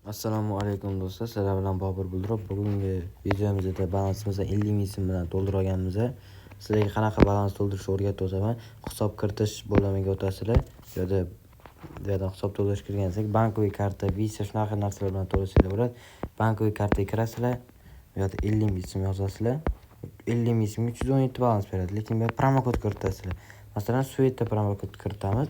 Assalomu alaykum do'stlar. Sizlar bilan Bobur Buldurov. Bugungi videomizda balansimizni 50 ming so'm bilan to'ldirib olganmiz. Sizlarga qanaqa balans to'ldirishni o'rgatib o'taman. Hisob kiritish bo'limiga o'tasizlar. Bu yerda hisob to'ldirish kirgansak, bankoviy karta, Visa shunaqa narsalar bilan to'lasanglar bo'ladi. Bankoviy kartaga kirasizlar. Bu yerda 50 ming so'm yozasizlar. 50 ming so'mga 317 balans beradi. Lekin bu promokod kiritasizlar. Masalan, Sweet'da promokod kiritamiz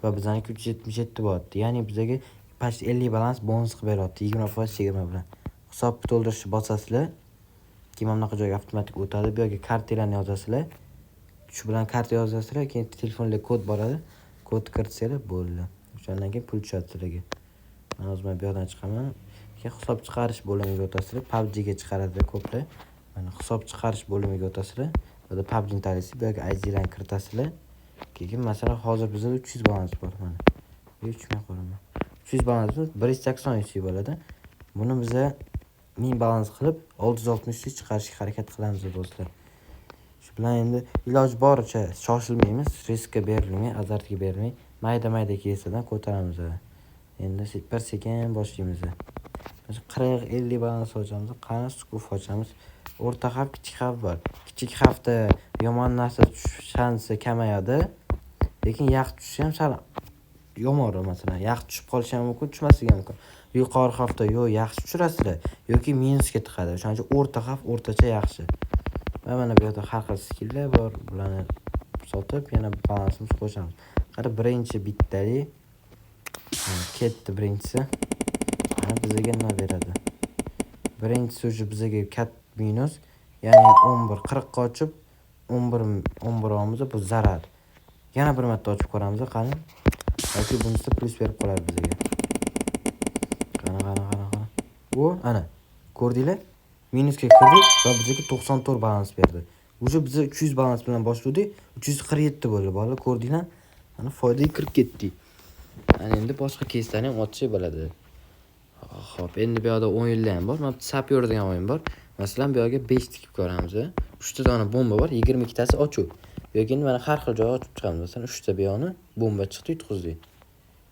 va bizaniki 377 bo'lyapti. Ya'ni bizga past 50 balans bonus qilib beryapti 20% chegirma bilan. Hisob to'ldirishni bosasizlar. Keyin mana bunaqa joyga avtomatik o'tadi. Bu yerga kartalarni yozasizlar. Shu bilan karta yozasizlar, keyin telefonga kod boradi. Kod kiritsanglar bo'ldi. O'shandan keyin pul tushadi sizlarga. Men hozir bu yerdan chiqaman. Keyin hisob chiqarish bo'limiga o'tasizlar. PUBG ga chiqaradi ko'plar. Mana hisob chiqarish bo'limiga o'tasizlar. Burada PUBG ni tanlaysiz. Bu yerga ID'larni kiritasizlar. Keyin masalan hozir bizda 300 balans bor mana. 3000 qo'raman. 300 balansimiz 180 UC bo'ladi. Buni biza 1000 balans qilib 660 UC chiqarishga harakat qilamiz do'stlar. Shu bilan endi iloji boricha shoshilmaymiz, riskka berilmay, azartga berilmay, mayda kesadan ko'taramiz. Endi sekin boshlaymiz. 40-50 balans ochamiz, qani skuf ochamiz. O'rta xavf, kichik xavf bor. Kichik xavfda yomon narsa tushish shansi kamayadi. Lekin yaxshi tushishi ham sal yomonroq. Masalan, yaxshi tushib qolishi ham mumkin, tushmasligi ham mumkin. Yuqori xavfda yaxshi tushirasizlar yoki minusga tiqadi. O'shaning uchun o'rta xavf, o'rtacha yaxshi. Va mana bu yerda har xil skilllar bor. Bularni sotib, yana balansimizni qo'shamiz. Qara birinchi bittali ketdi birinchisi. Bizga nima beradi? Birinchisi o'sha bizga kat minus, ya'ni 11 40 ga ochib 11 olamiz, bu zarar. Yana bir marta ochib ko'ramiz, qani. Yoki bunisi plus berib qolar bizga. Qani. Bu ana. Ko'rdinglar? Minusga kirdik va bizga 94 balans berdi. O'sha biz 300 balans bilan boshladik, 347 bo'ldi. Bolalar ko'rdinglar? Mana foydaga kirib ketdik. Endi boshqa keyslarni ham ochib bo'ladi. Xo'p, endi bu yerda o'yinlar ham bor. Mana sapyor degan o'yin bor. Masalan, bu yerga 5 tikib ko'ramiz. 3 ta dona bomba bor, 22 tasi ochuv. Yoki mana har xil joyga ochib chiqamiz. Masalan, 3 ta bu yoqni bomba chiqdi, yutqizdik.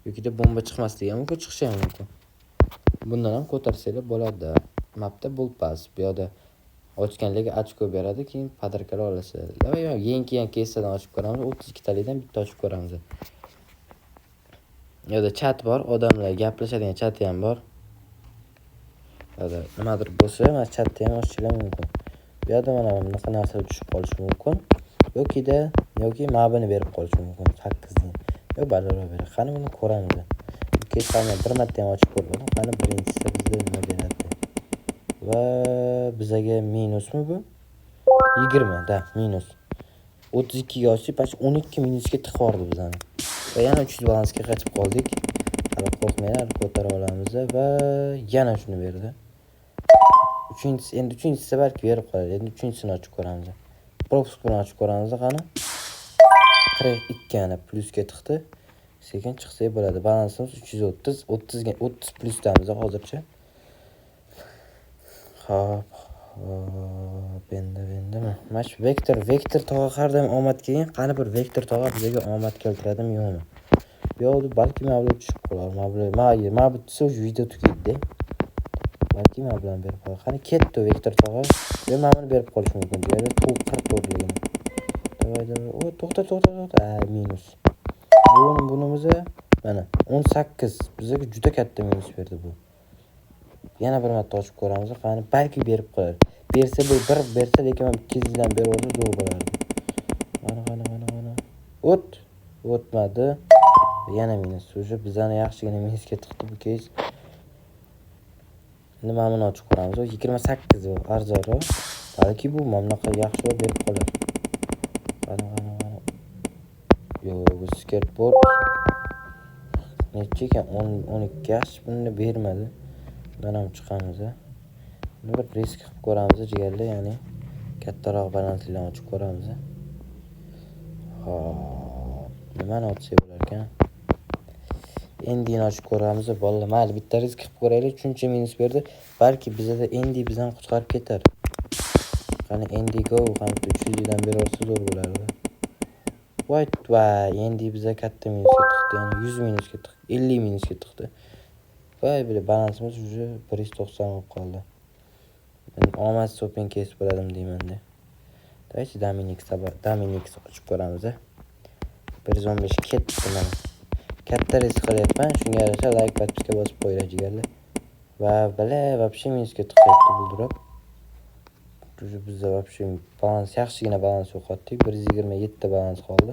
Yoki de bomba chiqmasligi ham mumkin, chiqishi ham mumkin. Bundan ham ko'tarsanglar bo'ladi. Mapda bulpas. Bu yerda ochganlarga ochko beradi, keyin podarkalar olasizlar. Keyin kesadan ochib ko'ramiz. 32 talikdan bitta ochib ko'ramiz. Bu yerda chat bor, odamlar gaplashadigan chat ham bor. Nimadir bo'lsa, mana chatda ham ochishlar mumkin. Bu yerda mana bunaqa narsa tushib qolishi mumkin. Yoki mabini berib qolishi mumkin. 8 dan. Yo balandroq beradi. Qani buni ko'ramiz. Kechadan bir marta ham ochib ko'rmadim. Qani birinchisi bizga nima beradi? Va bizga minusmi bu? 20 da minus. 32 ga ochib, 12 minusga tiqib yubordi bizani. Va yana 300 balansga qochib qoldik. Hali qo'rqmanglar, ko'tara olamiz va yana shuni berdi. Uchinchisi balki berib qoladi. Endi uchinchisini ochib ko'ramiz. Propusк bilan ochib ko'ramiz, qani. 42 yana plusga tiqdi. Sekin chiqsa bo'ladi. Balansimiz 330, 30 plusdamiz hozircha. Xo'p. Bendami? Mash Vektor tog'a har doim omad kelgan. Qani bir Vektor tog'a bizga omad keltiradimi yo'qmi? Yo'q, balki mablag' tushib qolar. Mablag' tushsa video tugaydi. Balki mablag' berib qolar. Qani ketdi Vektor tog'a. Men mablag' berib qolish mumkin. Deydi 44ligini. Davay. To'xta. Minus. Bunimizni mana 18 bizga juda katta minus berdi bu. Yana bir marta ochib ko'ramiz. Qani balki berib qo'yar. Bersa bu bir bersa, lekin men 200 dan berib olsa zo'r bo'lardi. Mana. O'tmadi. Yana minus. O'sha bizani yaxshigina minusga tiqdi bu keys. Endi mana buni ochib ko'ramiz. 28 bu arzonroq. Balki bu mamlaqa yaxshiroq berib qolar. Qani. Yo'q, bu skateboard necha ekan? 12 yash buni bermadi. Bundan ham chiqamiz. Buni bir risk qilib ko'ramiz, jigarlar, ya'ni kattaroq balanslarni ochib ko'ramiz. Xo'p, nimani ochsa bo'lar ekan? Endi ochib ko'ramiz. Bolalar, mayli bitta risk qilib ko'raylik. Shuncha minus berdi. Balki bizda endi bizdan qutqarib ketar. Qani endi go, qani 300 dan berorsa zo'r bo'lardi. Endi bizga katta minusga tiqdi, ya'ni 100 minusga tiqdi, 50 minusga tiqdi. voy bile balansimiz уже 190 bo'lib qoldi. Men omadsiz open case bo'ladim deyman-da. Давайте Dominik ochib ko'ramiz. 115 ketdi mana. Katta risk qilyapman. Shunga yarasha like podpiska bosib qo'yinglar jigarlar. Va вообще minusga tiqyapti bu drop. Bizda вообще balans yaxshigina balans yo'qotdik. 127 balans qoldi.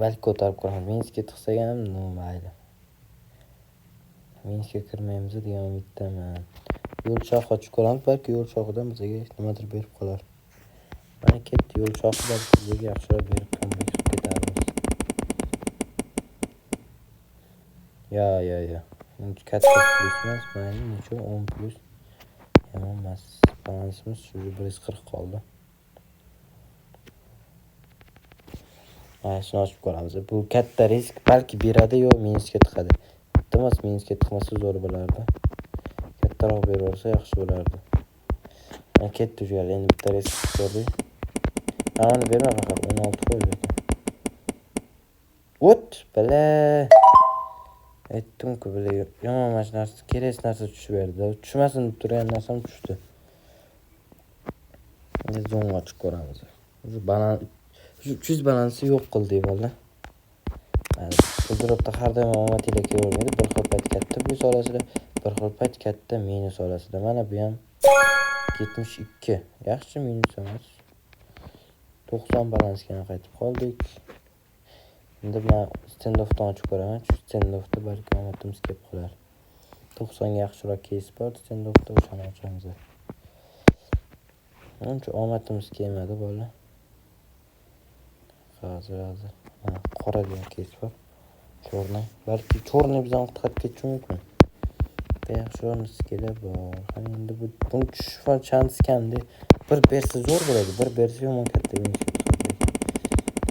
Balki ko'tarib ko'ramiz. Minusga tiqsak ham mayli. Minusga kirmaymiz degan umiddaman. Yo'l shoh ochib ko'ramiz. Balki yo'l shohidan bizga nimadir berib qolar. Mana ketdi yo'l shohi balki bizga yaxshiroq berib qo'yib ketarmiz. Ya. Katta plus emas, mayli, necha 10 plus. Yomon emas. Balansimiz shu 140 qoldi. Mana shuni ochib ko'ramiz. Bu katta risk, balki beradi yo minusga tiqadi. Iltimos minusga tiqmasa zo'r bo'lardi. Kattaroq berib olsa yaxshi bo'lardi. Mana ketdi jo'ra, endi bitta risk ko'rdik. Mana berma faqat 16 qo'y ekan. Ot, bala. Aytdim-ku, bala yomon narsa, kerak narsa tushib berdi. Tushmasin deb turgan narsam tushdi. Endi zo'n ochib ko'ramiz. Balans 300 balansi yo'q qildik bola. Bu dropda har doim omad ila kelavermaydi. Bir xil payt katta plus olasizlar, bir xil payt katta minus olasizlar. Mana bu ham 72. Yaxshi minus emas. 90 balansga qaytib qoldik. Endi men stand-offdan ochib ko'raman. Stand-offda balki omadimiz kelib qolar. 90 ga yaxshiroq case bor, stand-offda o'shani ochamiz. Uncha omadimiz kelmadi bola. Hozir. Qora degan case bor. Chorni. Balki chorni bizdan qutqarib ketishi mumkin. Yaxshiroq niskelar bor. Qani endi bu tushish chans kamda. Bir bersa zo'r bo'ladi, bir bersa yomon katta minus chiqadi.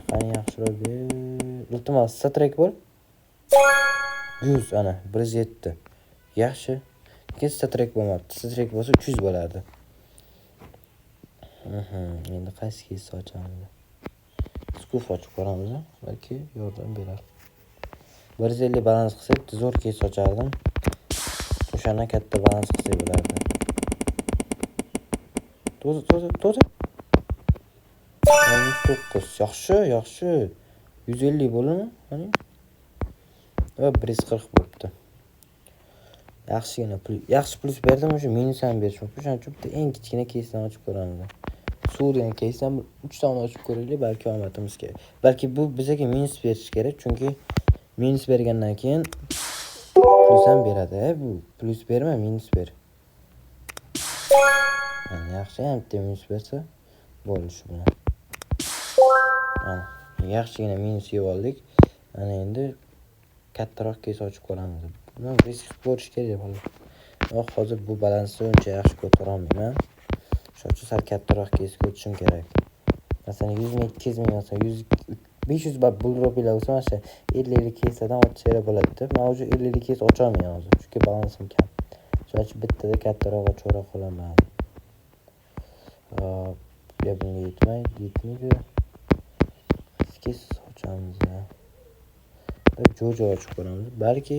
Qani yaxshiroq ber. Iltimos statrek bor. 100 ana 107. Yaxshi. Lekin statrek bo'lmabdi. Statrek bo'lsa 300 bo'lardi. Endi qaysi case ochamiz? Skuf ochib ko'ramiz, balki yordam berar. 150 balans qilsak, zo'r case ochardim. O'shana katta balans qilsak bo'lardi. To'g'ri. 9. Yaxshi. 150 bo'ladimi? Mana. Va 140 bo'libdi. Yaxshi plus berdim, o'sha minus ham berish mumkin. Shuning uchun bitta eng kichkina case'dan ochib ko'ramiz. Suriya case'dan 3 ta ochib ko'raylik, balki omadimiz kerak. Balki bu bizga minus berish kerak, chunki minus bergandan keyin plus ham beradi. Bu plus berma, minus ber. Yaxshi ham bitta minus bersa bo'ldi shu bilan. Mana yaxshigina minus yeb oldik. Mana endi kattaroq case ochib ko'ramiz. Buni risk ko'rish kerak bo'ladi. Hozir bu balansni uncha yaxshi ko'tara olmayman. Shuning uchun sal kattaroq case ko'rishim kerak. Masalan 100 ming, 200 ming olsa 500 bab bull drop ila olsa mana 50 case'dan ochishlar bo'ladi. Men hozir 50 case ocha olmayman hozir, chunki balansim kam. Shuning uchun bittada kattaroq ochora qolaman. Ya bunga yetmaydi. Case ochamiz. Jojo ochib ko'ramiz. Balki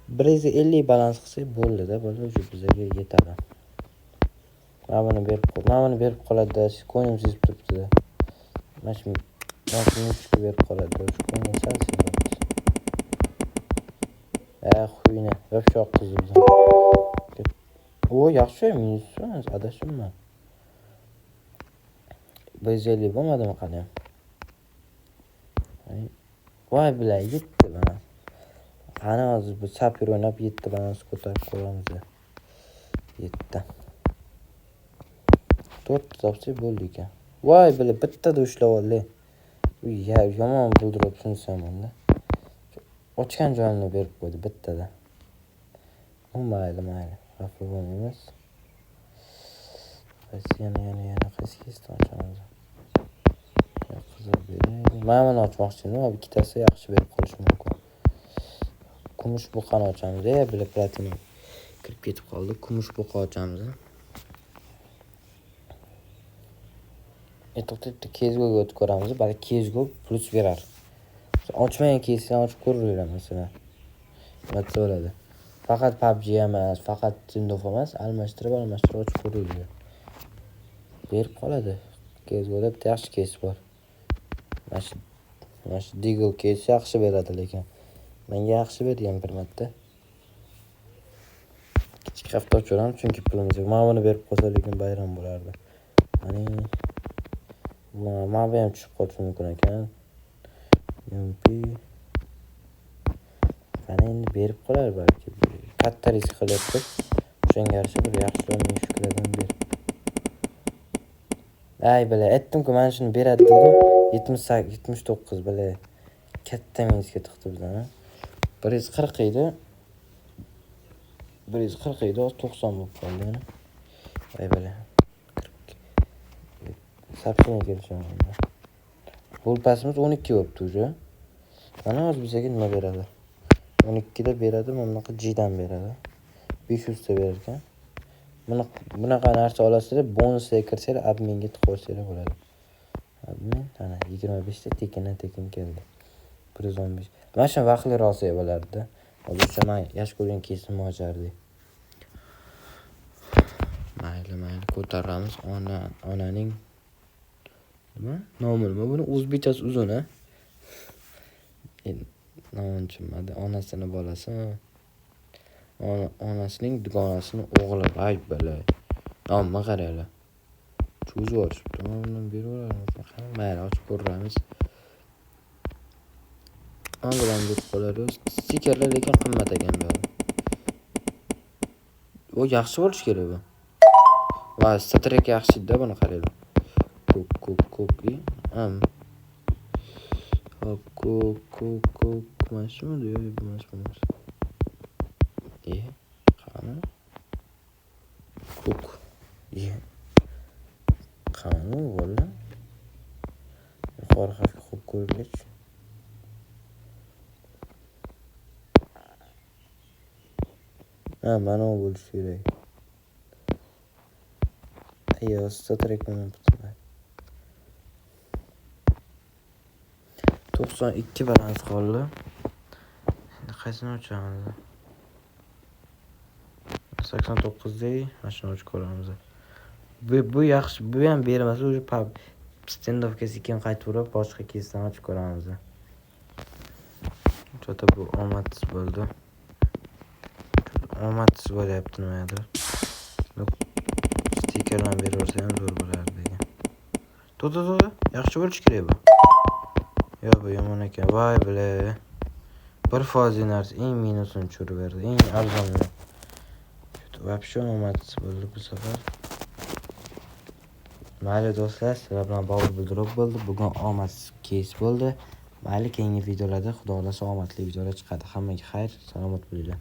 150 balans qilsak bo'ldi-da, bo'ldi, bizga yetadi. Mana buni berib qoladi-da, ko'nglim sezib turibdi-da. Mana shu berib qoladi-da, shu ko'nglim sal sezibdi. Xuyna, вообще qizildi. Yaxshi minus emas, adashimman. 150 bo'lmadimi qani? Voy bilan yetdi mana. Qani hozir bu sapir o'ynab yetdi balans ko'tarib qo'yamiz. Yetdi. 4 topsak bo'ldi ekan. Voy bilan bittada ushlab oldi. Yomon buldrop shunsamanda. Ochgan joyimni berib qo'ydi bittada. Mayli. Xafa bo'lmaymiz. Yana qaysi kesdan ochamiz? Mana ochmoqchi edim, ikkitasi yaxshi berib qolish mumkin. Kumush buqani ochamiz. Bila platina kirib ketib qoldi. Kumush buqa ochamiz. To'xtatda kezgoga o'tib ko'ramiz. Balki kezgo plus berar. Ochmagan kesdan ochib ko'raveramiz masalan. Nima bo'ladi? Faqat PUBG emas, faqat Tindof emas, almashtirib ochib ko'raylik. Berib qoladi. CS:GO'da bitta yaxshi kes bor. Mana shu Deagle kes yaxshi beradi lekin. Menga yaxshi bergan bir marta. Kichik hafta o'chiraman chunki pulimiz yo'q. Mana buni berib qolsa lekin bayram bo'lardi. Mana bu ham tushib qolishi mumkin ekan. Yumpi. Qani endi berib qolar balki. Katta risk qilyapti. O'shanga yarasha bir yaxshiroq ming shukrdan ber. Ay bala, aytdim-ku mana shuni beradi dedim. 79 bala. Katta minusga tiqdi bizdan. 140 edi. 140 edi, 90 bo'lib qoldi yana. Ay bala. Sapchini kelishamiz. Bol pasimiz 12 bo'libdi уже. Mana hozir bizga nima beradi? 12 da beradi, mana bunaqa G'dan beradi. 500 ta berar ekan. Bunaqa narsa olasizlar, bonusga kirsanglar, adminga tiqorsanglar bo'ladi. Admin ana 25 ta tekin keldi. 115. Mana shu vaqtli olsa bo'lardi. Hozircha men yaxshi ko'rgan kesim mojardi. Mayli, ko'taramiz. Onaning nima? Nomi nima? Buni o'zbekchasi uzun, a? Nomini tushunmadi. Onasini bolasi. Onasining dugonasining o'g'li. Ay bala. Nomma qaraylar. Cho'zib olishibdi. Undan beraveramiz. Mayli, ochib ko'ramiz. Anglidan berib qoladi. Stikerlar lekin qimmat ekan bu. O yaxshi bo'lish kerak bu. Va statrek yaxshi-da, buni qaraylar. Ko'k. Ko'k. Mashmi deydi, bu emas. Qani? Ko'k. Qani bo'la? Yuqori harfga qo'yib ko'raylik. Mana bu bo'lishi kerak. Ayo, statrek bilan bitirdi. 92 balans qoldi. Endi qaysini ochamiz? 89 dey, mana shuni ochib ko'ramiz. Bu yaxshi, bu ham bermasa, o'sha Standofga sekin qaytib urib, boshqa kesdan ochib ko'ramiz. Chota bu omadsiz bo'ldi. Omadsiz bo'lyapti nimadir. Stikerlar beraversa ham zo'r bo'lardi degan. To'da, yaxshi bo'lish kerak bu. Yo, bu yomon ekan. Voy bile. 1% narsa eng minusini tushirib berdi. Eng arzonni. Вообще omadsiz bo'ldi bu safar. Mayli do'stlar, sizlar bilan Bobur Bulduruq bo'ldi. Bugun omadsiz kes bo'ldi. Mayli, keyingi videolarda Xudo xolasa omadli videolar chiqadi. Hammaga xayr, salomat bo'linglar.